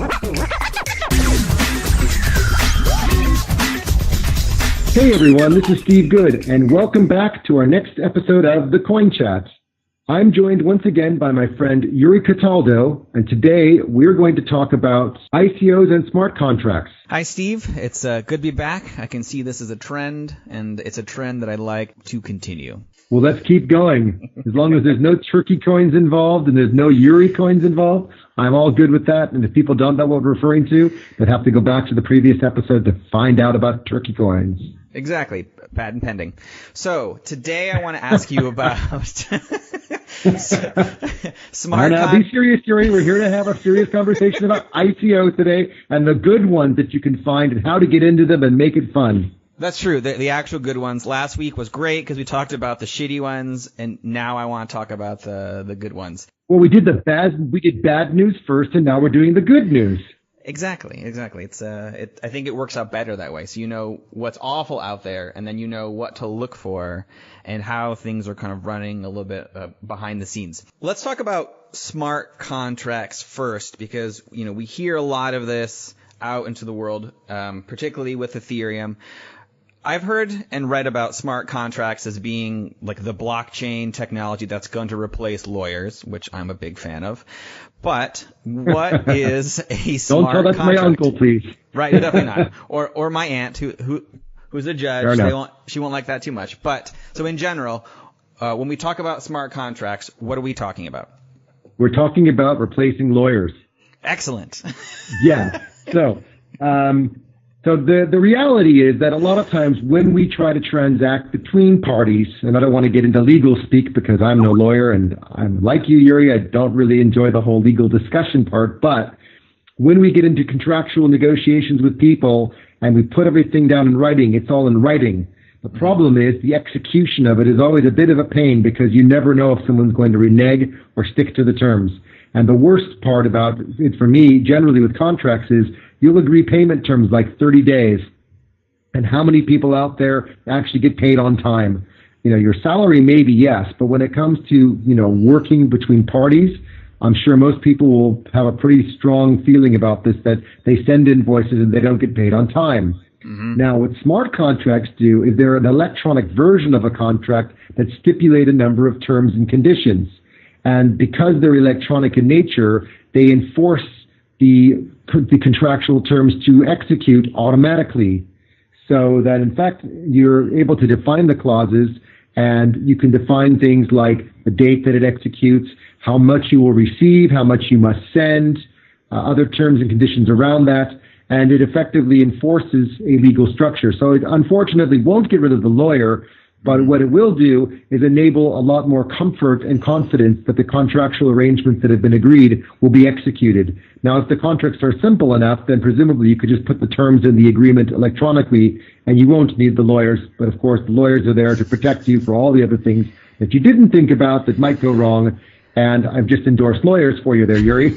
Hey everyone, this is Steve Good, and welcome back to our next episode of The Coin Chat. I'm joined once again by my friend Yuri Cataldo, and today we're going to talk about ICOs and smart contracts. Hi Steve, it's good to be back. I can see this is a trend, and it's a trend that I'd like to continue. Well, let's keep going. As long as there's no turkey coins involved and there's no Yuri coins involved, I'm all good with that. And if people don't know what we're referring to, they'd have to go back to the previous episode to find out about turkey coins. Exactly. Patent pending. So today I want to ask you about smart Now, be serious, Yuri. We're here to have a serious conversation about ICOs today and the good ones that you can find and how to get into them and make it fun. That's true. The actual good ones. Last week was great because we talked about the shitty ones, and now I want to talk about the good ones. Well, we did bad news first, and now we're doing the good news. Exactly. It's I think it works out better that way. So you know what's awful out there, and then you know what to look for, and how things are kind of running a little bit behind the scenes. Let's talk about smart contracts first, because we hear a lot of this out into the world, particularly with Ethereum. I've heard and read about smart contracts as being like the blockchain technology that's going to replace lawyers, which I'm a big fan of. But what is a smart contract? Don't tell that to my uncle, please. Right, definitely not. Or my aunt who's a judge. She won't like that too much. But so in general, when we talk about smart contracts, what are we talking about? We're talking about replacing lawyers. Excellent. Yeah. So the reality is that a lot of times when we try to transact between parties, and I don't want to get into legal speak because I'm no lawyer, and I'm like you, Yuri, I don't really enjoy the whole legal discussion part, but when we get into contractual negotiations with people and we put everything down in writing, it's all in writing. The problem is the execution of it is always a bit of a pain because you never know if someone's going to renege or stick to the terms. And the worst part about it for me, generally with contracts, is you'll agree payment terms like 30 days. And how many people out there actually get paid on time? Your salary maybe, yes, but when it comes to, working between parties, I'm sure most people will have a pretty strong feeling about this, that they send invoices and they don't get paid on time. Mm-hmm. Now, what smart contracts do is they're an electronic version of a contract that stipulate a number of terms and conditions. And because they're electronic in nature, they enforce the contractual terms to execute automatically, so that in fact you're able to define the clauses, and you can define things like the date that it executes, how much you will receive, how much you must send, other terms and conditions around that, and it effectively enforces a legal structure. So it unfortunately won't get rid of the lawyer, but what it will do is enable a lot more comfort and confidence that the contractual arrangements that have been agreed will be executed. Now, if the contracts are simple enough, then presumably you could just put the terms in the agreement electronically and you won't need the lawyers. But of course, the lawyers are there to protect you for all the other things that you didn't think about that might go wrong. And I've just endorsed lawyers for you there, Yuri.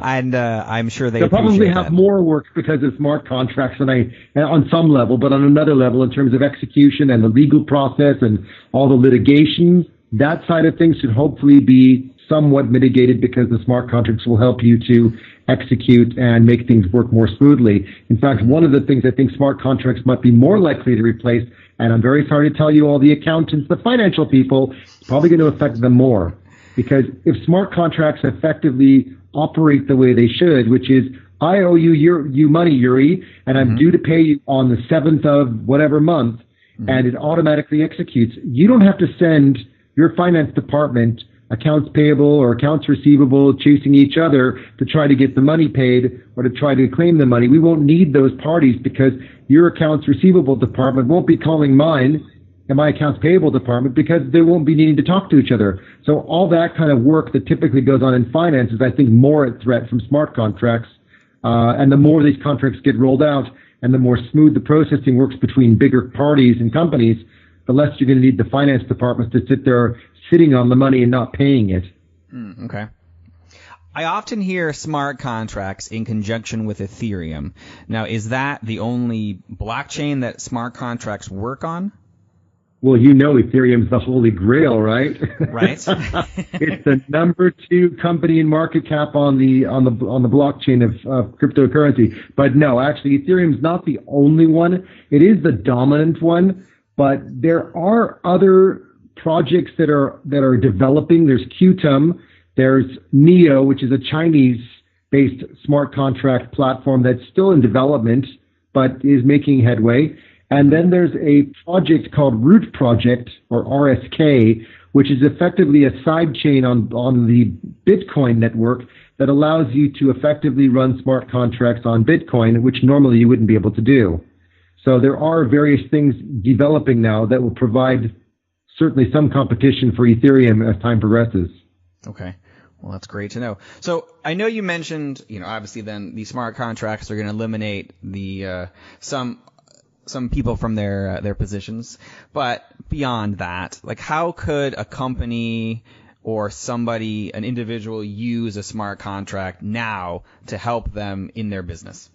And I'm sure they'll probably have more work because of smart contracts on some level, but on another level in terms of execution and the legal process and all the litigation, that side of things should hopefully be somewhat mitigated because the smart contracts will help you to execute and make things work more smoothly. In fact, one of the things I think smart contracts might be more likely to replace, and I'm very sorry to tell you, all the accountants, the financial people, it's probably going to affect them more. Because if smart contracts effectively operate the way they should, which is, I owe you money, Yuri, and I'm due to pay you on the 7th of whatever month, and it automatically executes, you don't have to send your finance department accounts payable or accounts receivable chasing each other to try to get the money paid or to try to claim the money. We won't need those parties because your accounts receivable department won't be calling mine and my accounts payable department because they won't be needing to talk to each other. So all that kind of work that typically goes on in finance is, I think, more at threat from smart contracts. And the more these contracts get rolled out and the more smooth the processing works between bigger parties and companies, the less you're going to need the finance departments to sit there sitting on the money and not paying it. Okay. I often hear smart contracts in conjunction with Ethereum. Now, is that the only blockchain that smart contracts work on? Well, Ethereum's the holy grail, right? Right. It's the number 2 company in market cap on the blockchain of cryptocurrency. But no, actually, Ethereum's not the only one. It is the dominant one, but there are other projects that are developing. There's QTUM, there's Neo, which is a Chinese-based smart contract platform that's still in development, but is making headway. And then there's a project called Root Project, or RSK, which is effectively a side chain on the Bitcoin network that allows you to effectively run smart contracts on Bitcoin, which normally you wouldn't be able to do. So there are various things developing now that will provide certainly some competition for Ethereum as time progresses. Okay. Well, that's great to know. So I know you mentioned, obviously then the smart contracts are going to eliminate the some people from their positions, but beyond that, like how could a company or somebody, an individual, use a smart contract now to help them in their business?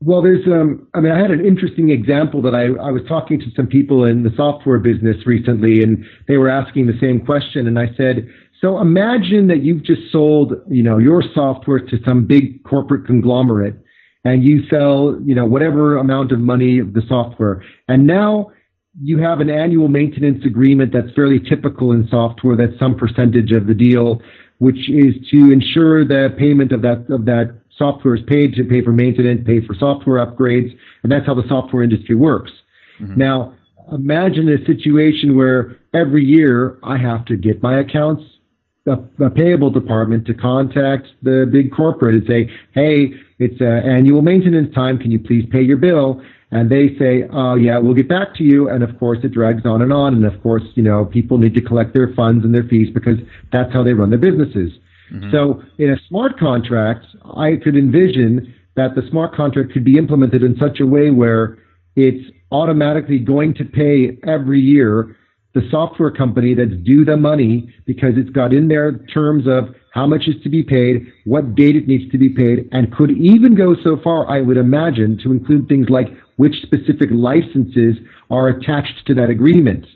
Well, there's, I had an interesting example that I was talking to some people in the software business recently, and they were asking the same question. And I said, so imagine that you've just sold, your software to some big corporate conglomerate, and you sell, whatever amount of money of the software. And now you have an annual maintenance agreement that's fairly typical in software. That's some percentage of the deal, which is to ensure the payment of that software is paid, to pay for maintenance, pay for software upgrades, and that's how the software industry works. Mm-hmm. Now, imagine a situation where every year I have to get my accounts, the payable department, to contact the big corporate and say, hey, it's annual maintenance time. Can you please pay your bill? And they say, oh, yeah, we'll get back to you. And, of course, it drags on. And, of course, people need to collect their funds and their fees because that's how they run their businesses. Mm-hmm. So in a smart contract, I could envision that the smart contract could be implemented in such a way where it's automatically going to pay every year the software company that's due the money because it's got in their terms of how much is to be paid, what date it needs to be paid, and could even go so far, I would imagine, to include things like which specific licenses are attached to that agreement.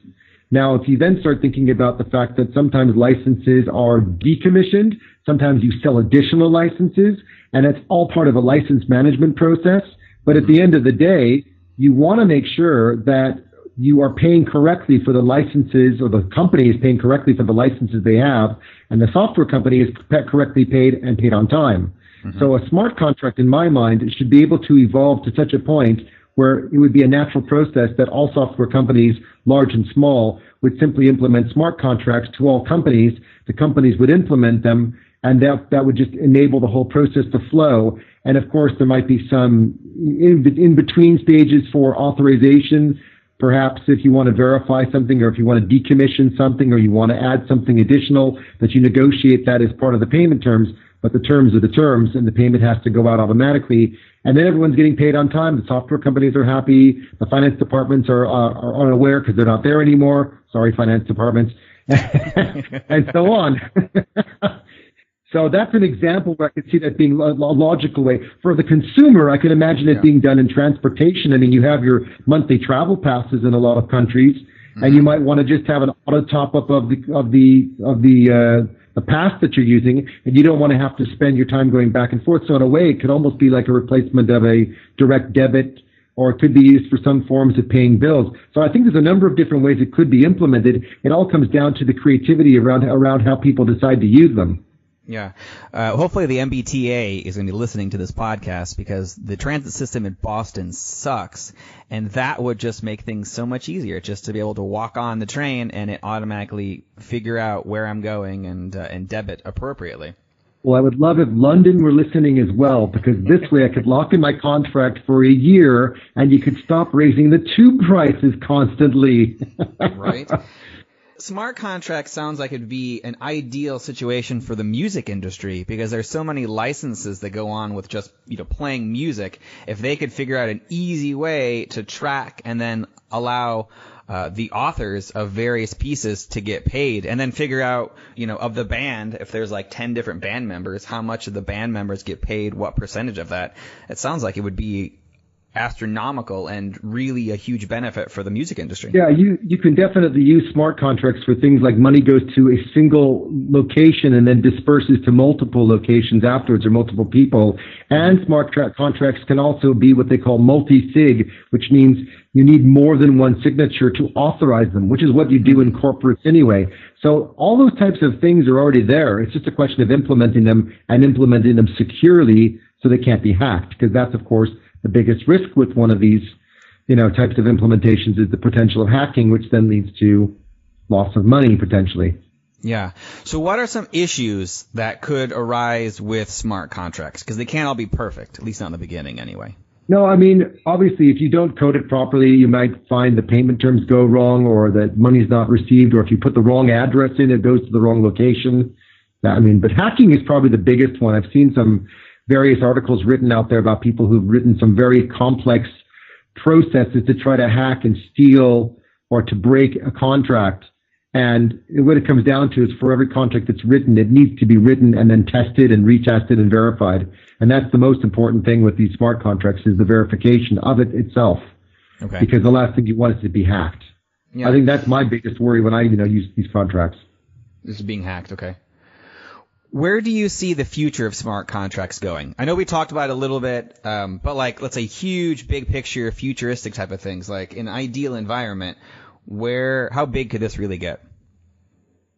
Now, if you then start thinking about the fact that sometimes licenses are decommissioned, sometimes you sell additional licenses, and it's all part of a license management process. But at the end of the day, you want to make sure that you are paying correctly for the licenses, or the company is paying correctly for the licenses they have, and the software company is correctly paid and paid on time. Mm-hmm. So a smart contract, in my mind, should be able to evolve to such a point where it would be a natural process that all software companies, large and small, would simply implement smart contracts to all companies. The companies would implement them, and that would just enable the whole process to flow. And of course, there might be some in-between stages for authorization. Perhaps if you want to verify something, or if you want to decommission something, or you want to add something additional, that you negotiate that as part of the payment terms. But the terms are the terms, and the payment has to go out automatically. And then everyone's getting paid on time. The software companies are happy. The finance departments are unaware because they're not there anymore. Sorry, finance departments. And so on. So that's an example where I could see that being a logical way. For the consumer, I can imagine it being done in transportation. I mean, you have your monthly travel passes in a lot of countries, and you might want to just have an auto top-up of the pass that you're using, and you don't want to have to spend your time going back and forth. So in a way, it could almost be like a replacement of a direct debit, or it could be used for some forms of paying bills. So I think there's a number of different ways it could be implemented. It all comes down to the creativity around how people decide to use them. Yeah. Hopefully the MBTA is going to be listening to this podcast, because the transit system in Boston sucks, and that would just make things so much easier, just to be able to walk on the train and it automatically figure out where I'm going and debit appropriately. Well, I would love if London were listening as well, because this way I could lock in my contract for a year and you could stop raising the tube prices constantly. Right. Smart contract sounds like it'd be an ideal situation for the music industry, because there's so many licenses that go on with just, playing music. If they could figure out an easy way to track and then allow the authors of various pieces to get paid, and then figure out, of the band, if there's like 10 different band members, how much of the band members get paid, what percentage of that. It sounds like it would be astronomical and really a huge benefit for the music industry. Yeah, you can definitely use smart contracts for things like money goes to a single location and then disperses to multiple locations afterwards, or multiple people. And smart contracts can also be what they call multi-sig, which means you need more than one signature to authorize them, which is what you do in corporates anyway. So all those types of things are already there. It's just a question of implementing them and implementing them securely so they can't be hacked, because that's, of course, the biggest risk with one of these, types of implementations is the potential of hacking, which then leads to loss of money potentially. Yeah. So what are some issues that could arise with smart contracts? Because they can't all be perfect, at least not in the beginning anyway. No, I mean, obviously, if you don't code it properly, you might find the payment terms go wrong, or that money's not received, or if you put the wrong address in, it goes to the wrong location. But hacking is probably the biggest one. I've seen some various articles written out there about people who've written some very complex processes to try to hack and steal or to break a contract. And what it comes down to is, for every contract that's written, it needs to be written and then tested and retested and verified. And that's the most important thing with these smart contracts, is the verification of it itself. Okay. Because the last thing you want is to be hacked. Yeah. I think that's my biggest worry when I use these contracts. This is being hacked. Okay. Where do you see the future of smart contracts going? I know we talked about it a little bit, but like, let's say huge, big picture, futuristic type of things, like in an ideal environment, how big could this really get?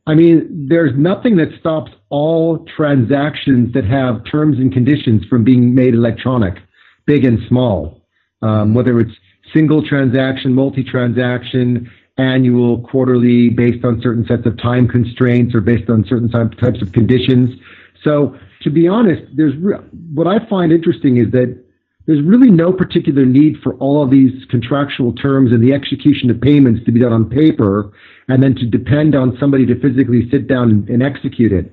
I mean, there's nothing that stops all transactions that have terms and conditions from being made electronic, big and small, whether it's single transaction, multi-transaction, annual, quarterly, based on certain sets of time constraints or based on certain types of conditions. So to be honest, what I find interesting is that there's really no particular need for all of these contractual terms and the execution of payments to be done on paper and then to depend on somebody to physically sit down and execute it.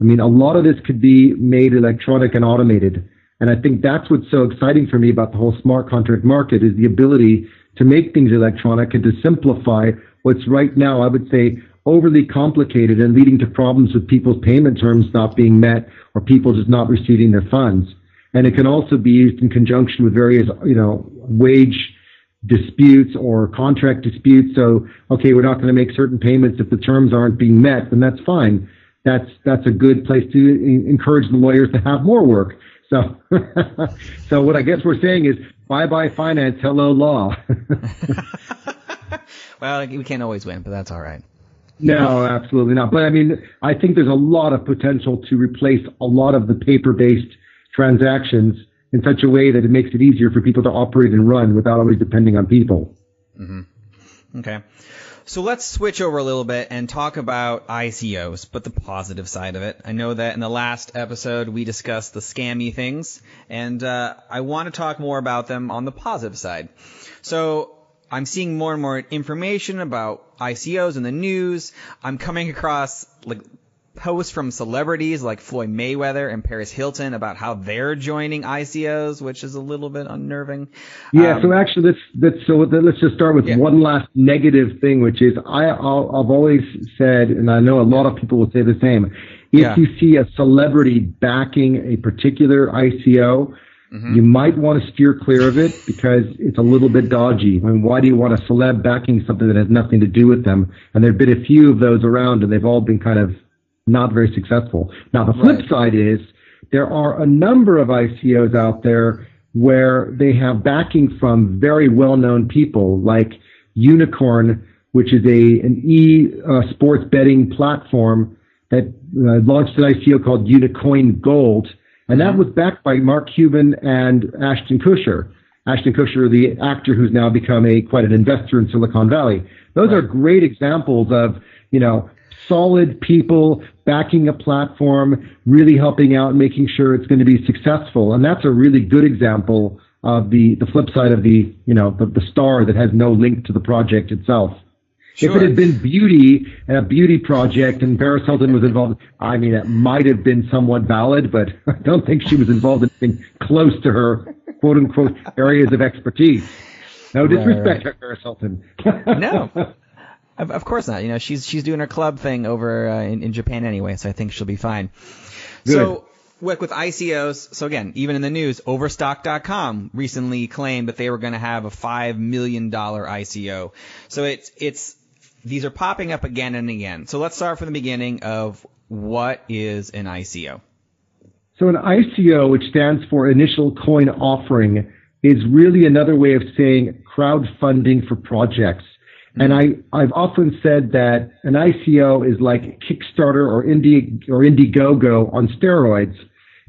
I mean, a lot of this could be made electronic and automated. And I think that's what's so exciting for me about the whole smart contract market, is the ability to make things electronic and to simplify what's right now, I would say, overly complicated and leading to problems with people's payment terms not being met or people just not receiving their funds. And it can also be used in conjunction with various, wage disputes or contract disputes. So, okay, we're not going to make certain payments if the terms aren't being met, then that's fine. That's a good place to encourage the lawyers to have more work. So, so what I guess we're saying is, bye-bye finance, hello law. Well, we can't always win, but that's all right. No, absolutely not. But I mean, I think there's a lot of potential to replace a lot of the paper-based transactions in such a way that it makes it easier for people to operate and run without always depending on people. Mm-hmm. Okay. So let's switch over a little bit and talk about ICOs, but the positive side of it. I know that in the last episode we discussed the scammy things, and I want to talk more about them on the positive side. So I'm seeing more and more information about ICOs in the news. I'm coming across posts from celebrities like Floyd Mayweather and Paris Hilton about how they're joining ICOs, which is a little bit unnerving. Yeah, so actually, let's just start with one last negative thing, which is I've always said, and I know a lot of people will say the same, if you see a celebrity backing a particular ICO, you might want to steer clear of it because it's a little bit dodgy. I mean, why do you want a celeb backing something that has nothing to do with them? And there have been a few of those around, and they've all been kind of not very successful. Now, the flip side is there are a number of ICOs out there where they have backing from very well-known people, like Unicorn, which is an sports betting platform that launched an ICO called Unicoin Gold, and that was backed by Mark Cuban and Ashton Kutcher. Ashton Kutcher, the actor who's now become quite an investor in Silicon Valley. Those are great examples of, solid people backing a platform, really helping out, making sure it's going to be successful. And that's a really good example of the flip side of the star that has no link to the project itself. Sure. If it had been beauty and a beauty project and Paris Hilton was involved, I mean, it might have been somewhat valid, but I don't think she was involved in anything close to her quote unquote areas of expertise. No disrespect to Paris Hilton. No. Of course not. She's doing her club thing over in Japan anyway, so I think she'll be fine. Good. So with ICOs, so again, even in the news, Overstock.com recently claimed that they were going to have a $5 million ICO. So it's these are popping up again and again. So let's start from the beginning of what is an ICO. So an ICO, which stands for Initial Coin Offering, is really another way of saying crowdfunding for projects. And I've often said that an ICO is like Kickstarter or Indiegogo on steroids,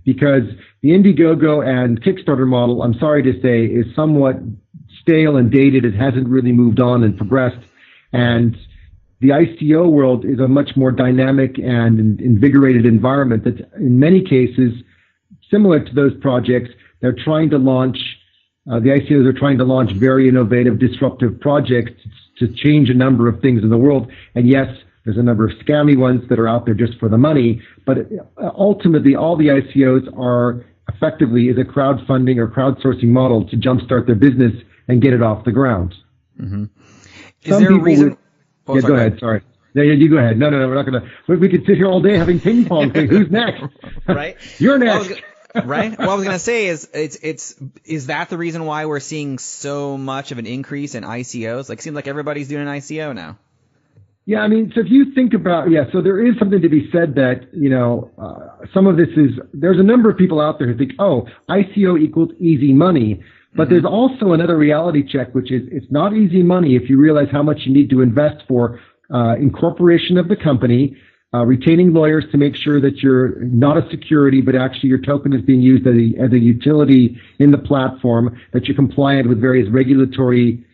because the Indiegogo and Kickstarter model, I'm sorry to say, is somewhat stale and dated. It hasn't really moved on and progressed. And the ICO world is a much more dynamic and invigorated environment that's in many cases similar to those projects. They're trying to launch, the ICOs are trying to launch very innovative, disruptive projects to change a number of things in the world. And yes, there's a number of scammy ones that are out there just for the money, but ultimately all the ICOs are effectively is a crowdfunding or crowdsourcing model to jumpstart their business and get it off the ground. Mm-hmm. Is there a reason? Yeah, go ahead. Sorry. Yeah, you go ahead. No, we're not going to. We could sit here all day having ping pong. Who's next? Right. You're next. Right. What I was going to say is that the reason why we're seeing so much of an increase in ICOs? Like, it seems like everybody's doing an ICO now. Yeah, I mean, so if you think about, so there is something to be said that, some of this there's a number of people out there who think, oh, ICO equals easy money. But there's also another reality check, which is it's not easy money if you realize how much you need to invest for incorporation of the company, retaining lawyers to make sure that you're not a security, but actually your token is being used as a utility in the platform, that you're compliant with various regulatory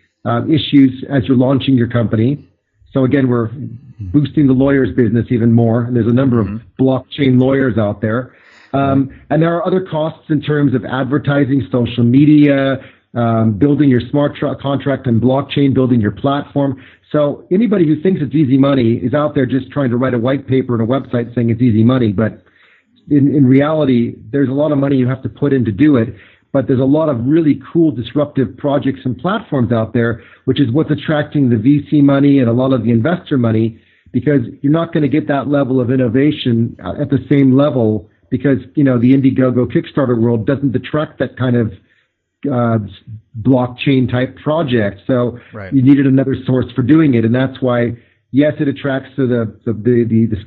issues as you're launching your company. So again, we're boosting the lawyers' business even more. And there's a number of blockchain lawyers out there. And there are other costs in terms of advertising, social media, building your smart contract and blockchain, building your platform. So anybody who thinks it's easy money is out there just trying to write a white paper and a website saying it's easy money. But in reality, there's a lot of money you have to put in to do it. But there's a lot of really cool disruptive projects and platforms out there, which is what's attracting the VC money and a lot of the investor money, because you're not going to get that level of innovation at the same level, because, the Indiegogo Kickstarter world doesn't attract that kind of blockchain type project. So you needed another source for doing it. And that's why, yes, it attracts to the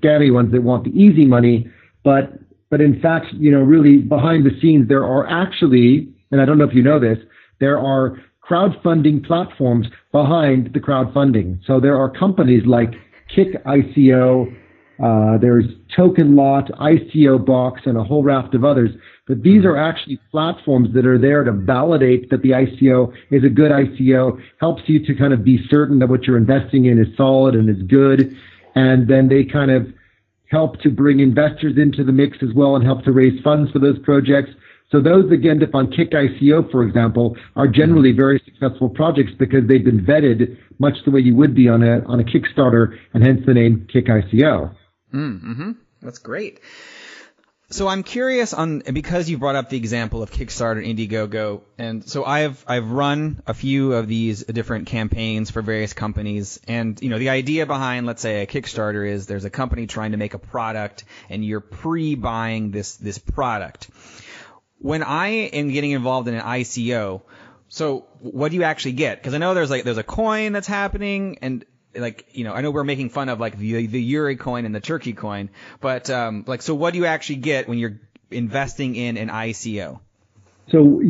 scammy ones that want the easy money. But in fact, really behind the scenes, there are actually, and I don't know if you know this, there are crowdfunding platforms behind the crowdfunding. So there are companies like Kick ICO, there's Token Lot, ICO Box, and a whole raft of others. But these are actually platforms that are there to validate that the ICO is a good ICO, helps you to kind of be certain that what you're investing in is solid and is good. And then they kind of help to bring investors into the mix as well and help to raise funds for those projects. So those, again, on Kick ICO, for example, are generally very successful projects because they've been vetted much the way you would be on a Kickstarter, and hence the name Kick ICO. That's great. So I'm curious because you brought up the example of Kickstarter, Indiegogo, and so I've run a few of these different campaigns for various companies, and the idea behind, let's say, a Kickstarter is there's a company trying to make a product and you're pre-buying this product. When I am getting involved in an ICO, so what do you actually get? Because I know there's a coin that's happening, and I know we're making fun of the Yuri coin and the Turkey coin, but so what do you actually get when you're investing in an ICO? So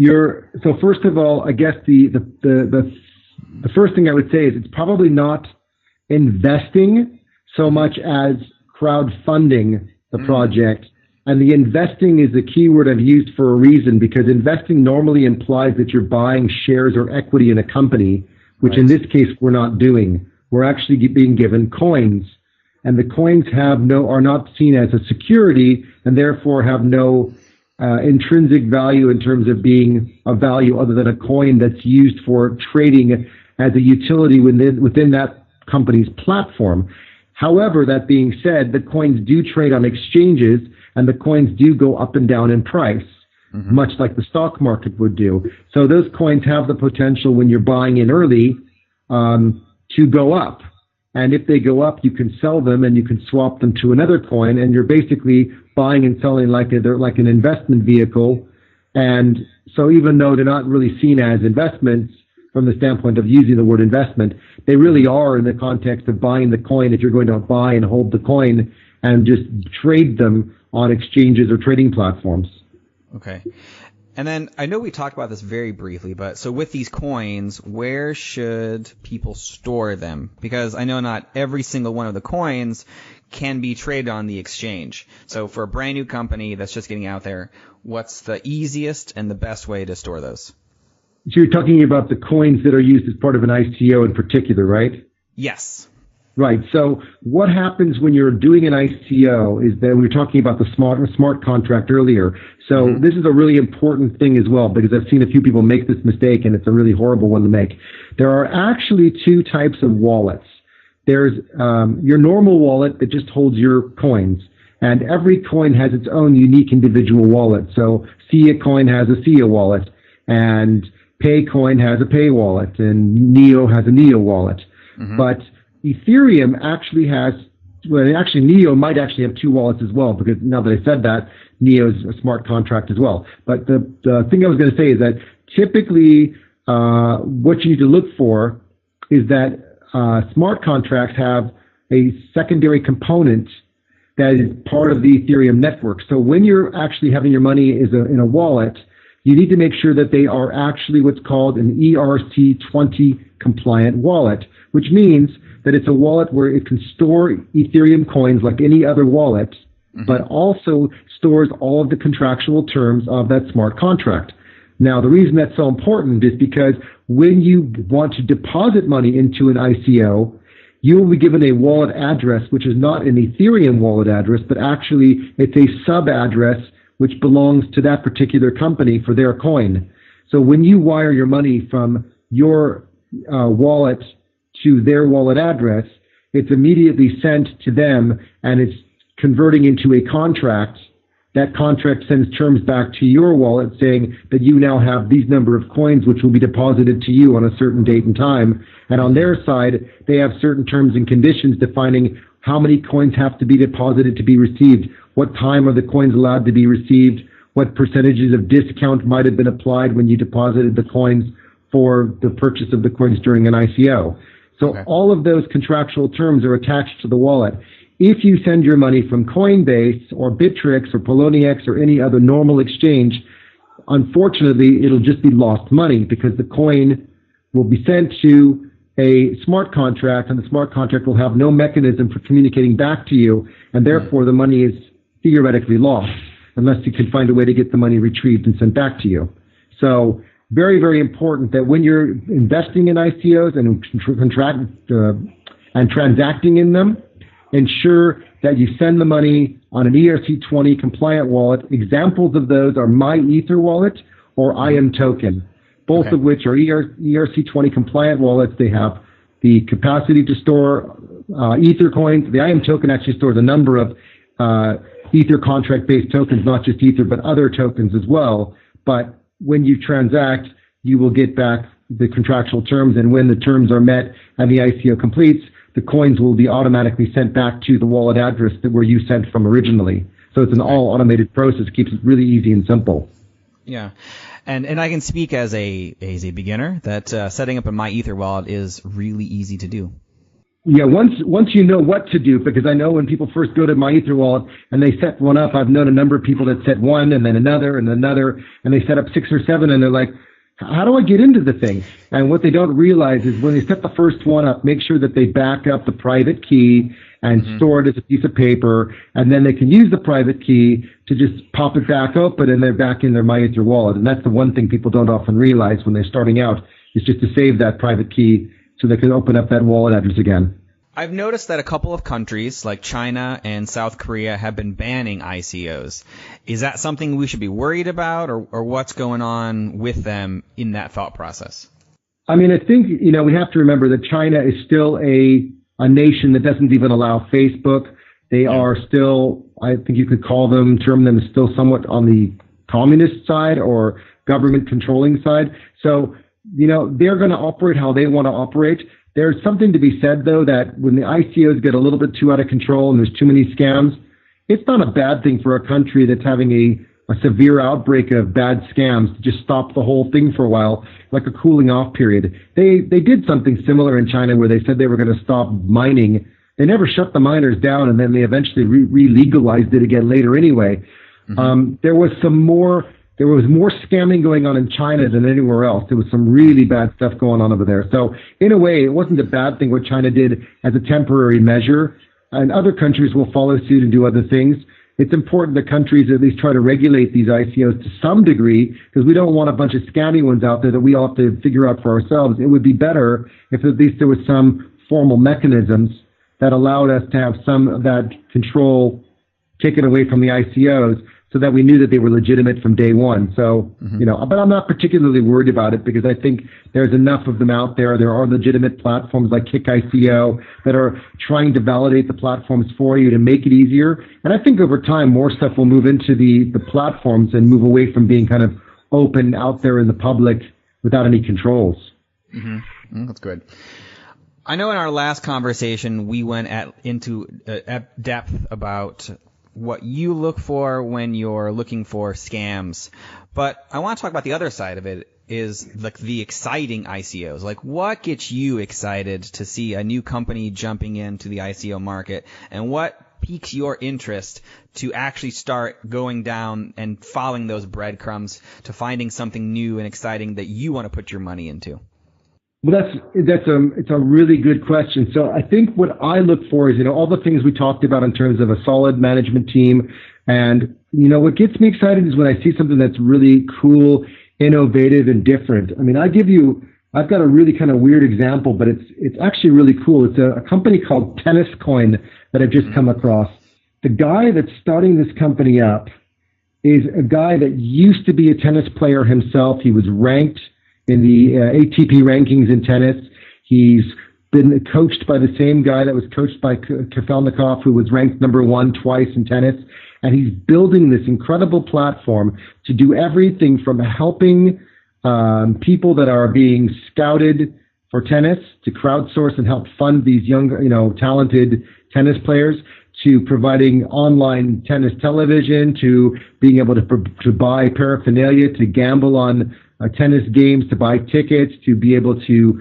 first of all, I guess the first thing I would say is it's probably not investing so much as crowdfunding the project. And the investing is the key word I've used for a reason, because investing normally implies that you're buying shares or equity in a company, which in this case we're not doing. We're actually being given coins, and the coins are not seen as a security, and therefore have no intrinsic value in terms of being a value other than a coin that's used for trading as a utility within that company's platform. However, that being said, the coins do trade on exchanges, and the coins do go up and down in price, much like the stock market would do. So those coins have the potential, when you're buying in early, to go up. And if they go up, you can sell them and you can swap them to another coin. And you're basically buying and selling they're like an investment vehicle. And so even though they're not really seen as investments from the standpoint of using the word investment, they really are in the context of buying the coin if you're going to buy and hold the coin and just trade them on exchanges or trading platforms. Okay. And then I know we talked about this very briefly, but so with these coins, where should people store them? Because I know not every single one of the coins can be traded on the exchange. So for a brand new company that's just getting out there, what's the easiest and the best way to store those? So you're talking about the coins that are used as part of an ICO in particular, right? Yes. Right. So what happens when you're doing an ICO is that we were talking about the smart contract earlier. So this is a really important thing as well, because I've seen a few people make this mistake, and it's a really horrible one to make. There are actually two types of wallets. There's your normal wallet that just holds your coins, and every coin has its own unique individual wallet. So Sia coin has a Sia wallet, and Paycoin has a Pay wallet, and Neo has a Neo wallet. But Ethereum actually has, Neo might actually have two wallets as well, because now that I said that, Neo is a smart contract as well. But the thing I was going to say is that typically what you need to look for is that smart contracts have a secondary component that is part of the Ethereum network. So when you're actually having your money in a wallet, you need to make sure that they are actually what's called an ERC20 compliant wallet, which means that it's a wallet where it can store Ethereum coins like any other wallet, but also stores all of the contractual terms of that smart contract. Now, the reason that's so important is because when you want to deposit money into an ICO, you will be given a wallet address, which is not an Ethereum wallet address, but actually it's a sub-address which belongs to that particular company for their coin. So when you wire your money from your wallet to their wallet address, it's immediately sent to them, and it's converting into a contract. That contract sends terms back to your wallet saying that you now have these number of coins which will be deposited to you on a certain date and time. And on their side, they have certain terms and conditions defining how many coins have to be deposited to be received, what time are the coins allowed to be received, what percentages of discount might have been applied when you deposited the coins for the purchase of the coins during an ICO. So all of those contractual terms are attached to the wallet. If you send your money from Coinbase or Bittrex or Poloniex or any other normal exchange, unfortunately, it'll just be lost money, because the coin will be sent to a smart contract, and the smart contract will have no mechanism for communicating back to you, and therefore the money is theoretically lost unless you can find a way to get the money retrieved and sent back to you. So very, very important that when you're investing in ICOs and transacting in them, ensure that you send the money on an ERC20 compliant wallet. Examples of those are My Ether wallet or IMToken, both of which are ERC20 compliant wallets. They have the capacity to store Ether coins. The IMToken actually stores a number of Ether contract-based tokens, not just Ether, but other tokens as well. But when you transact, you will get back the contractual terms, and when the terms are met and the ICO completes, the coins will be automatically sent back to the wallet address that where you sent from originally. So it's an all automated process, keeps it really easy and simple. Yeah. And I can speak as a beginner that setting up a My Ether wallet is really easy to do. Yeah, once you know what to do, because I know when people first go to My Ether wallet and they set one up, I've known a number of people that set one and then another and another, and they set up 6 or 7, and they're like, how do I get into the thing? And what they don't realize is when they set the first one up, make sure that they back up the private key and store it as a piece of paper, and then they can use the private key to just pop it back open, and they're back in their My Ether wallet. And that's the one thing people don't often realize when they're starting out, is just to save that private key so they can open up that wallet address again. I've noticed that a couple of countries like China and South Korea have been banning ICOs. Is that something we should be worried about, or what's going on with them in that thought process? I mean, I think, we have to remember that China is still a nation that doesn't even allow Facebook. They are still, I think you could term them still somewhat on the communist side or government controlling side. So, they're going to operate how they want to operate. There's something to be said, though, that when the ICOs get a little bit too out of control and there's too many scams, it's not a bad thing for a country that's having a severe outbreak of bad scams to just stop the whole thing for a while, like a cooling off period. They did something similar in China where they said they were going to stop mining. They never shut the miners down, and then they eventually re-legalized it again later anyway. Mm-hmm. There was more scamming going on in China than anywhere else. There was some really bad stuff going on over there. So in a way, it wasn't a bad thing what China did as a temporary measure, and other countries will follow suit and do other things. It's important that countries at least try to regulate these ICOs to some degree, because we don't want a bunch of scammy ones out there that we all have to figure out for ourselves. It would be better if at least there was some formal mechanisms that allowed us to have some of that control taken away from the ICOs so that we knew that they were legitimate from day one. So, but I'm not particularly worried about it because I think there's enough of them out there. There are legitimate platforms like KickICO that are trying to validate the platforms for you to make it easier. And I think over time, more stuff will move into the platforms and move away from being kind of open out there in the public without any controls. Mm-hmm. That's good. I know in our last conversation, we went into depth about what you look for when you're looking for scams. But I want to talk about the other side of it, is like the exciting ICOs. Like, what gets you excited to see a new company jumping into the ICO market, and what piques your interest to actually start going down and following those breadcrumbs to finding something new and exciting that you want to put your money into? Well, it's a really good question. So I think what I look for is, all the things we talked about in terms of a solid management team. And, what gets me excited is when I see something that's really cool, innovative, and different. I mean, I've got a really kind of weird example, but it's actually really cool. It's a company called Tennis Coin that I've just come across. The guy that's starting this company up is a guy that used to be a tennis player himself. He was ranked in the ATP rankings in tennis. He's been coached by the same guy that was coached by Kafelnikov, who was ranked #1 twice in tennis. And he's building this incredible platform to do everything from helping people that are being scouted for tennis to crowdsource and help fund these young, talented tennis players, to providing online tennis television, to being able to buy paraphernalia, to gamble on tennis games, to buy tickets, to be able to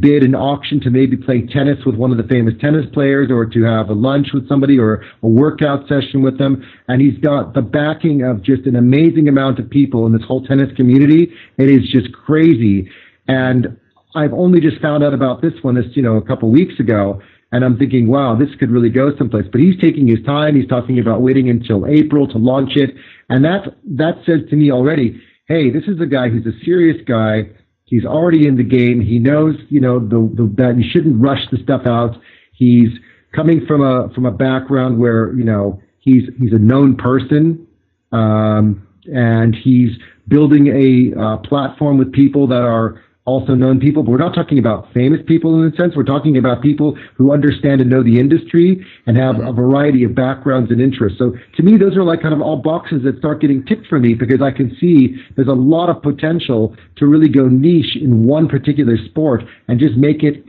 bid an auction to maybe play tennis with one of the famous tennis players, or to have a lunch with somebody or a workout session with them. And he's got the backing of just an amazing amount of people in this whole tennis community. It is just crazy. And I've only just found out about this one a couple weeks ago. And I'm thinking, wow, this could really go someplace. But he's taking his time. He's talking about waiting until April to launch it. And that says to me already, hey, this is a guy who's a serious guy. He's already in the game. He knows, that you shouldn't rush the stuff out. He's coming from a background where, he's a known person, and he's building a platform with people that are also known people. But we're not talking about famous people in a sense. We're talking about people who understand and know the industry and have a variety of backgrounds and interests. So to me, those are like kind of all boxes that start getting ticked for me, because I can see there's a lot of potential to really go niche in one particular sport and just make it,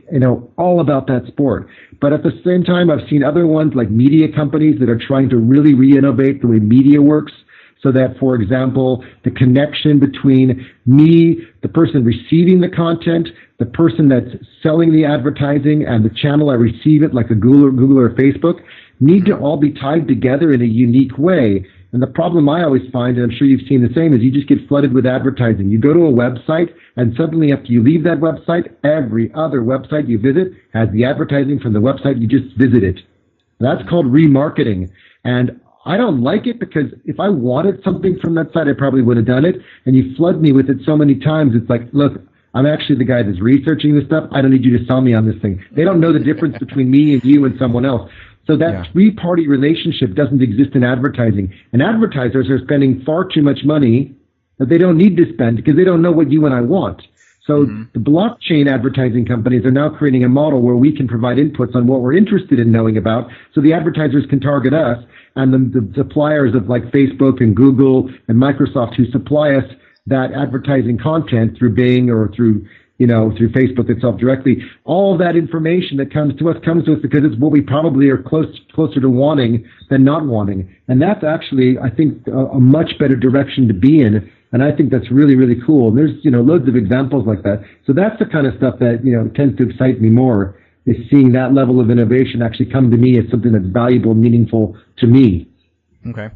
all about that sport. But at the same time, I've seen other ones like media companies that are trying to really re-innovate the way media works. So that, for example, the connection between me, the person receiving the content, the person that's selling the advertising, and the channel I receive it, like a Google or Facebook, need to all be tied together in a unique way. And the problem I always find, and I'm sure you've seen the same, is you just get flooded with advertising. You go to a website, and suddenly after you leave that website, every other website you visit has the advertising from the website you just visited. That's called remarketing. And I don't like it, because if I wanted something from that site, I probably would have done it. And you flood me with it so many times, it's like, look, I'm actually the guy that's researching this stuff. I don't need you to sell me on this thing. They don't know the difference between me and you and someone else. So that three-party relationship doesn't exist in advertising. And advertisers are spending far too much money that they don't need to spend, because they don't know what you and I want. So the blockchain advertising companies are now creating a model where we can provide inputs on what we're interested in knowing about, so the advertisers can target us, and the suppliers of like Facebook and Google and Microsoft who supply us that advertising content through Bing or through through Facebook itself directly. All of that information that comes to us because it's what we probably are closer to wanting than not wanting. And that's actually, I think, a much better direction to be in. And I think that's really, really cool. And there's, loads of examples like that. So that's the kind of stuff that, tends to excite me more, is seeing that level of innovation actually come to me as something that's valuable and meaningful to me. Okay.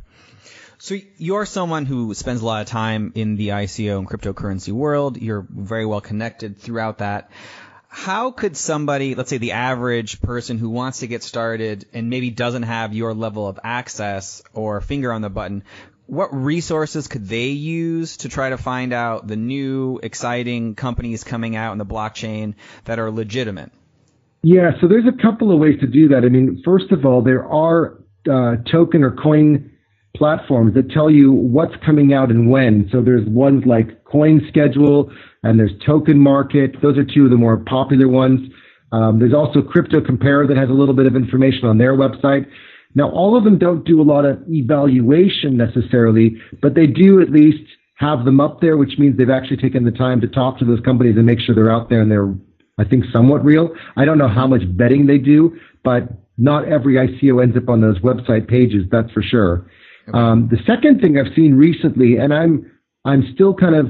So you're someone who spends a lot of time in the ICO and cryptocurrency world. You're very well connected throughout that. How could somebody, let's say the average person who wants to get started and maybe doesn't have your level of access or finger on the button, what resources could they use to try to find out the new, exciting companies coming out in the blockchain that are legitimate? Yeah, so there's a couple of ways to do that. I mean, first of all, there are token or coin platforms that tell you what's coming out and when. So there's ones like Coin Schedule and there's Token Market. Those are two of the more popular ones. There's also Crypto Compare that has a little bit of information on their website. Now, all of them don't do a lot of evaluation necessarily, but they do at least have them up there, which means they've actually taken the time to talk to those companies and make sure they're out there and they're, I think, somewhat real. I don't know how much vetting they do, but not every ICO ends up on those website pages, that's for sure. The second thing I've seen recently, and I'm still kind of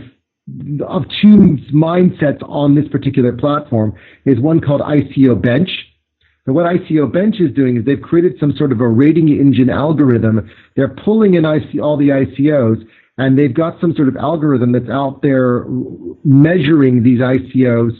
two mindsets on this particular platform, is one called ICOBench. So what ICOBench is doing is they've created some sort of a rating engine algorithm. They're pulling in all the ICOs, and they've got some sort of algorithm that's out there measuring these ICOs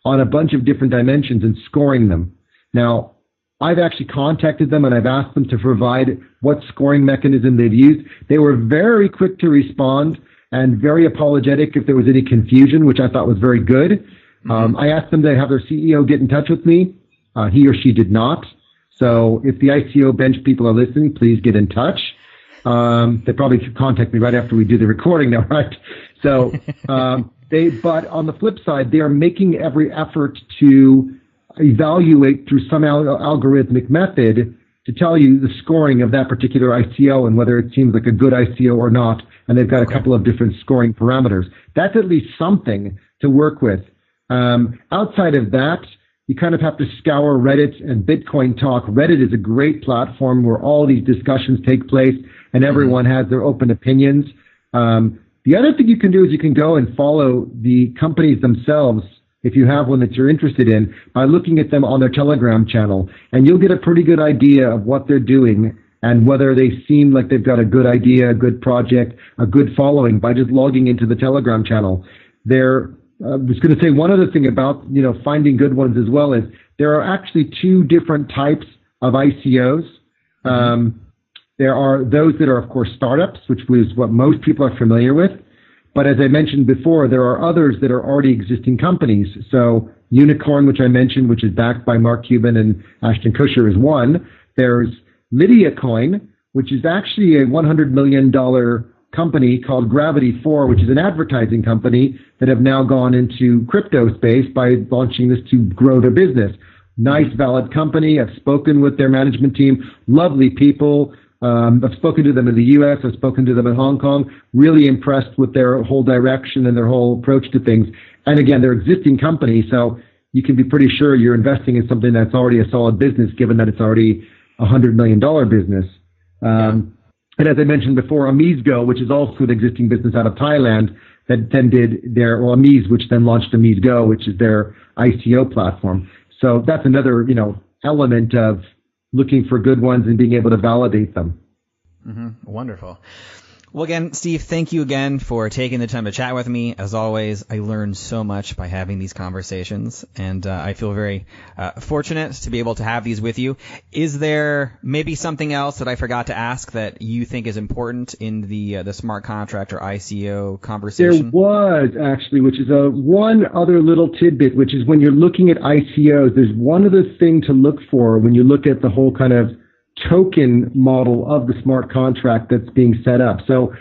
on a bunch of different dimensions and scoring them. Now, I've actually contacted them and I've asked them to provide what scoring mechanism they've used. They were very quick to respond and very apologetic if there was any confusion, which I thought was very good. I asked them to have their CEO get in touch with me. He or she did not. So if the ICOBench people are listening, please get in touch. They probably could contact me right after we do the recording now, right? So, but on the flip side, they are making every effort to evaluate through some algorithmic method to tell you the scoring of that particular ICO and whether it seems like a good ICO or not. And they've got a couple of different scoring parameters. That's at least something to work with. Outside of that, you kind of have to scour Reddit and Bitcointalk. Reddit is a great platform where all these discussions take place and everyone has their open opinions. The other thing you can do is you can go and follow the companies themselves, if you have one that you're interested in, by looking at them on their Telegram channel. And you'll get a pretty good idea of what they're doing and whether they seem like they've got a good idea, a good project, a good following by just logging into the Telegram channel. I was going to say one other thing about, finding good ones as well is there are actually two different types of ICOs. There are those that are, of course, startups, which is what most people are familiar with. But as I mentioned before, there are others that are already existing companies. So Unicorn, which I mentioned, which is backed by Mark Cuban and Ashton Kutcher, is one. There's Lydia Coin, which is actually a $100 million company called Gravity 4, which is an advertising company that have now gone into crypto space by launching this to grow their business. Nice, valid company. I've spoken with their management team. Lovely people. I've spoken to them in the U.S. I've spoken to them in Hong Kong. Really impressed with their whole direction and their whole approach to things. And again, they're existing companies, so you can be pretty sure you're investing in something that's already a solid business, given that it's already a $100 million business. And as I mentioned before, Amizgo, which is also an existing business out of Thailand, that then did Amiz, which then launched Amizgo, which is their ICO platform. So that's another, element of looking for good ones and being able to validate them. Wonderful. Well, again, Steve, thank you again for taking the time to chat with me. As always, I learn so much by having these conversations, and I feel very fortunate to be able to have these with you. Is there maybe something else that I forgot to ask that you think is important in the smart contract or ICO conversation? There was, actually, which is one other little tidbit, which is when you're looking at ICOs, there's one other thing to look for when you look at the whole kind of token model of the smart contract that's being set up. So,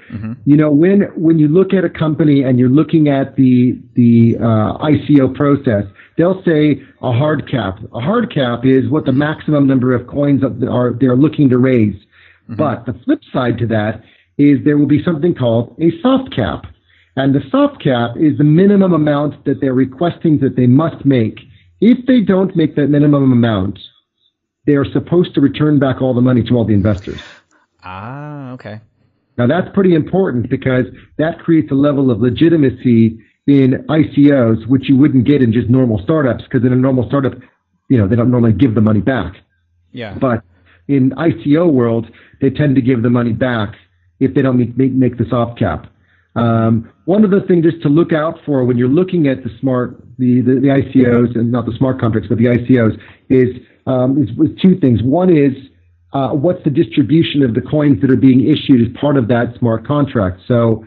when you look at a company and you're looking at the ICO process, they'll say a hard cap. A hard cap is what the maximum number of coins they're looking to raise. But the flip side to that is there will be something called a soft cap. And the soft cap is the minimum amount that they're requesting that they must make. If they don't make that minimum amount, they are supposed to return back all the money to all the investors. Ah, okay. Now that's pretty important because that creates a level of legitimacy in ICOs, which you wouldn't get in just normal startups, because in a normal startup, they don't normally give the money back. Yeah. But in ICO world, they tend to give the money back if they don't make the soft cap. One of the things just to look out for when you're looking at the ICOs, and not the smart contracts, but the ICOs, is two things. One is what's the distribution of the coins that are being issued as part of that smart contract. So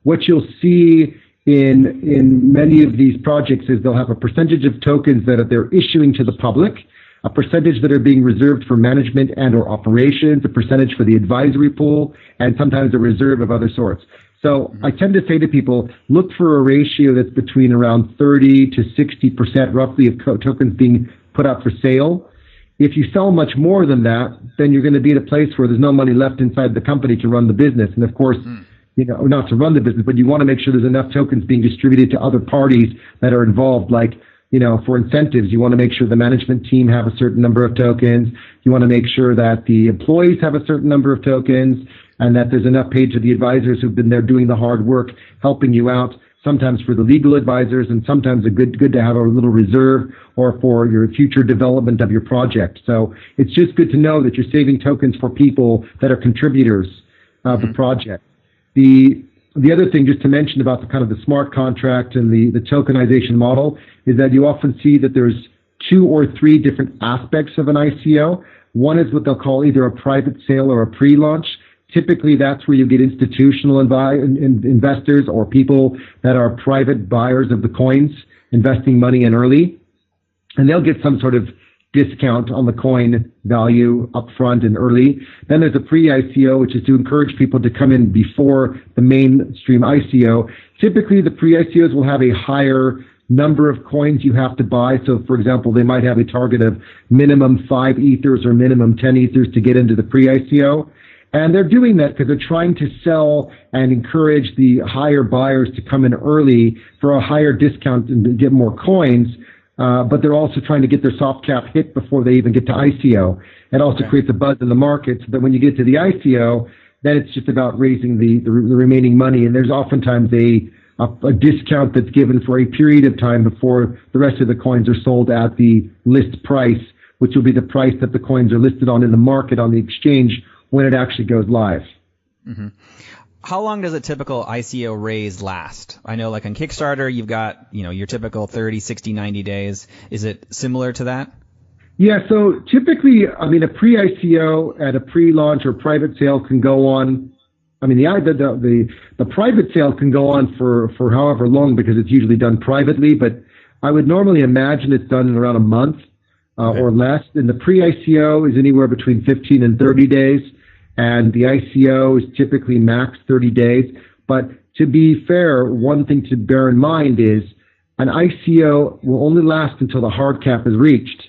what you'll see in many of these projects is they'll have a percentage of tokens that they're issuing to the public, a percentage that are being reserved for management and or operations, a percentage for the advisory pool, and sometimes a reserve of other sorts. So I tend to say to people, look for a ratio that's between around 30 to 60% roughly of tokens being put up for sale. If you sell much more than that, then you're going to be at a place where there's no money left inside the company to run the business. And of course, not to run the business, but you want to make sure there's enough tokens being distributed to other parties that are involved, like, for incentives, you want to make sure the management team have a certain number of tokens. You want to make sure that the employees have a certain number of tokens and that there's enough paid to the advisors who've been there doing the hard work, helping you out, sometimes for the legal advisors and sometimes good to have a little reserve or for your future development of your project. So it's just good to know that you're saving tokens for people that are contributors of the project. The other thing just to mention about the kind of the smart contract and the tokenization model is that you often see that there's 2 or 3 different aspects of an ICO. One is what they'll call either a private sale or a pre-launch. Typically, that's where you get institutional investors or people that are private buyers of the coins investing money in early. And they'll get some sort of discount on the coin value up front and early. Then there's a pre-ICO, which is to encourage people to come in before the mainstream ICO. Typically, the pre-ICOs will have a higher number of coins you have to buy. So, for example, they might have a target of minimum 5 ethers or minimum 10 ethers to get into the pre-ICO. And they're doing that because they're trying to sell and encourage the higher buyers to come in early for a higher discount and get more coins. But they're also trying to get their soft cap hit before they even get to ICO. It also creates a buzz in the market so that when you get to the ICO, then it's just about raising the remaining money. And there's oftentimes a discount that's given for a period of time before the rest of the coins are sold at the list price, which will be the price that the coins are listed on in the market on the exchange when it actually goes live. Mm-hmm. How long does a typical ICO raise last? I know like on Kickstarter, you've got, your typical 30, 60, 90 days. Is it similar to that? Yeah, so typically, a pre-ICO at a pre-launch or private sale can go on. The private sale can go on for however long because it's usually done privately, but I would normally imagine it's done in around a month or less. And the pre-ICO is anywhere between 15 and 30 days. And the ICO is typically max 30 days. But to be fair, one thing to bear in mind is an ICO will only last until the hard cap is reached.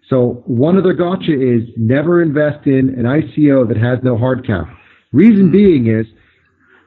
So one other gotcha is never invest in an ICO that has no hard cap. Reason being is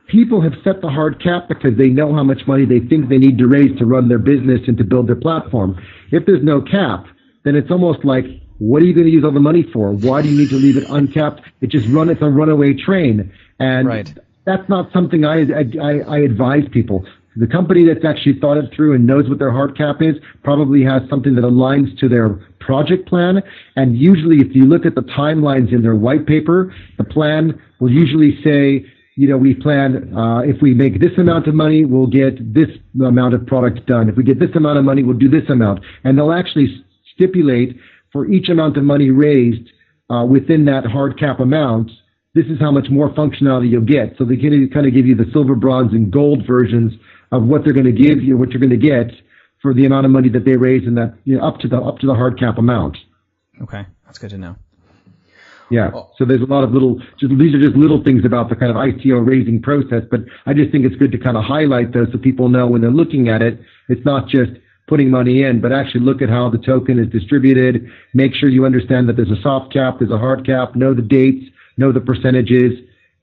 people have set the hard cap because they know how much money they think they need to raise to run their business and to build their platform. If there's no cap, then it's almost like, what are you going to use all the money for? Why do you need to leave it uncapped? It's a runaway train. And that's not something I advise people. The company that's actually thought it through and knows what their hard cap is probably has something that aligns to their project plan. And usually if you look at the timelines in their white paper, the plan will usually say, we plan, if we make this amount of money, we'll get this amount of product done. If we get this amount of money, we'll do this amount. And they'll actually stipulate for each amount of money raised within that hard cap amount, this is how much more functionality you'll get. So they can kind of give you the silver, bronze, and gold versions of what they're going to give you, what you're going to get for the amount of money that they raise, and that up to the hard cap amount. Okay, that's good to know. Yeah, so there's a lot of these are just little things about the kind of ICO raising process, but I just think it's good to kind of highlight those so people know when they're looking at it, it's not just putting money in, but actually look at how the token is distributed. Make sure you understand that there's a soft cap, there's a hard cap, know the dates, know the percentages,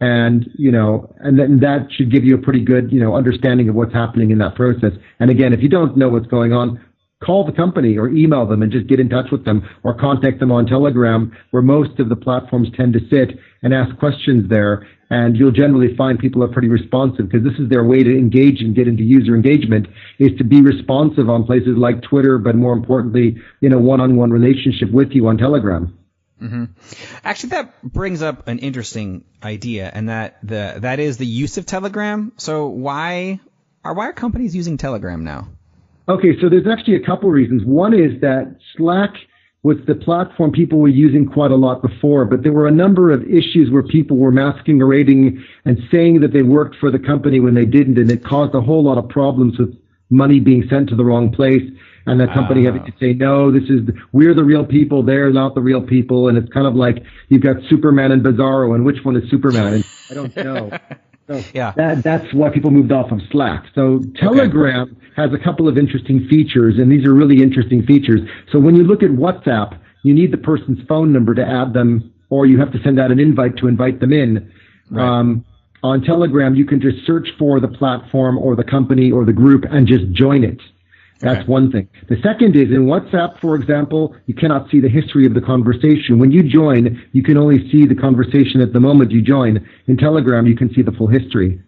And, and then that should give you a pretty good, understanding of what's happening in that process. And again, if you don't know what's going on, call the company or email them and just get in touch with them, or contact them on Telegram, where most of the platforms tend to sit, and ask questions there. And you'll generally find people are pretty responsive, because this is their way to engage and get into user engagement, is to be responsive on places like Twitter, but more importantly, in a one-on-one relationship with you on Telegram. Mm-hmm. Actually, that brings up an interesting idea, and that is the use of Telegram. So why are companies using Telegram now? Okay, so there's actually a couple reasons. One is that Slack was the platform people were using quite a lot before, but there were a number of issues where people were masquerading and saying that they worked for the company when they didn't, and it caused a whole lot of problems with money being sent to the wrong place, and the company having to say, no, we're the real people, they're not the real people. And it's kind of like you've got Superman and Bizarro, and which one is Superman? And I don't know. So yeah. That's why people moved off of Slack. So Telegram has a couple of interesting features, and these are really interesting features. So when you look at WhatsApp, you need the person's phone number to add them, or you have to send out an invite to invite them in. Right. On Telegram, you can just search for the platform or the company or the group and just join it. That's one thing. The second is, in WhatsApp, for example, you cannot see the history of the conversation. When you join, you can only see the conversation at the moment you join. In Telegram, you can see the full history.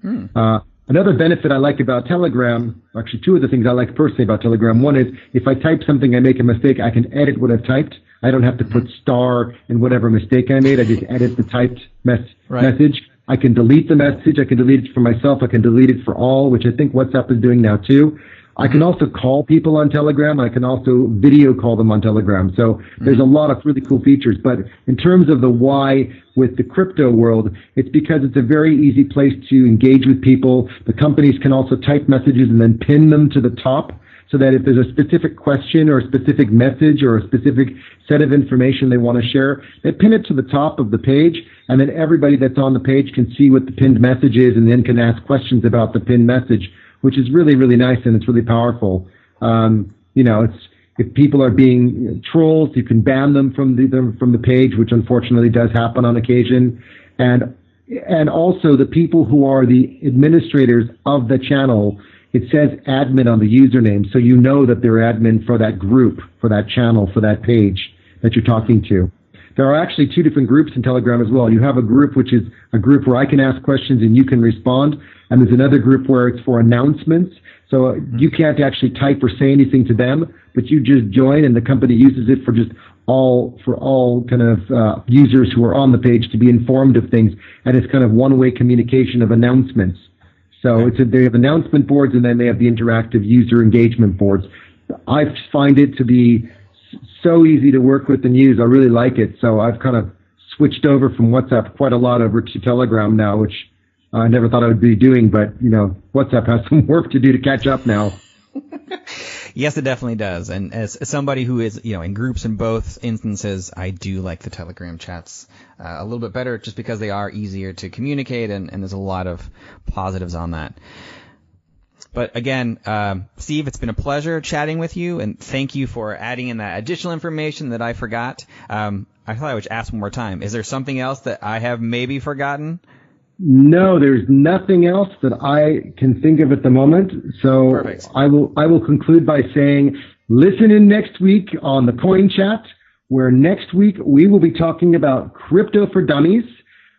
Another benefit I like about Telegram, actually two of the things I like personally about Telegram. One is, if I type something, I make a mistake, I can edit what I've typed. I don't have to put star in whatever mistake I made. I just edit the typed message. I can delete the message. I can delete it for myself. I can delete it for all, which I think WhatsApp is doing now too. I can also call people on Telegram. I can also video call them on Telegram. So there's a lot of really cool features. But in terms of the why with the crypto world, it's because it's a very easy place to engage with people. The companies can also type messages and then pin them to the top, so that if there's a specific question or a specific message or a specific set of information they want to share, they pin it to the top of the page, and then everybody that's on the page can see what the pinned message is and then can ask questions about the pinned message, which is really, really nice, and it's really powerful. If people are being trolls, you can ban them from the page, which unfortunately does happen on occasion. And also the people who are the administrators of the channel, it says admin on the username, so you know that they're admin for that group, for that channel, for that page that you're talking to. There are actually two different groups in Telegram as well. You have a group which is a group where I can ask questions and you can respond, and there's another group where it's for announcements. So you can't actually type or say anything to them, but you just join, and the company uses it for just all kind of users who are on the page to be informed of things, and it's kind of one-way communication of announcements. So they have announcement boards, and then they have the interactive user engagement boards. I find it to be so easy to work with and use. I really like it. So I've kind of switched over from WhatsApp quite a lot over to Telegram now, which I never thought I would be doing, but WhatsApp has some work to do to catch up now. Yes, it definitely does. And as somebody who is, in groups in both instances, I do like the Telegram chats a little bit better, just because they are easier to communicate, and there's a lot of positives on that. But again, Steve, it's been a pleasure chatting with you, and thank you for adding in that additional information that I forgot. I thought I would ask one more time. Is there something else that I have maybe forgotten? No, there's nothing else that I can think of at the moment. So perfect. I will conclude by saying, listen in next week on the Coin Chat, where next week we will be talking about crypto for dummies.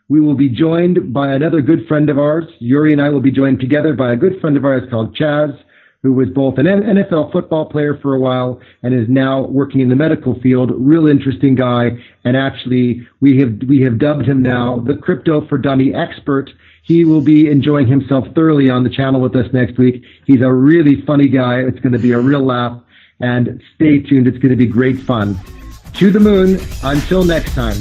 We will be joined by another good friend of ours. Yuri and I will be joined together by a good friend of ours called Chaz, who was both an NFL football player for a while and is now working in the medical field. Real interesting guy. And actually, we have dubbed him now the Crypto for Dummy expert. He will be enjoying himself thoroughly on the channel with us next week. He's a really funny guy. It's going to be a real laugh. And stay tuned. It's going to be great fun. To the moon. Until next time.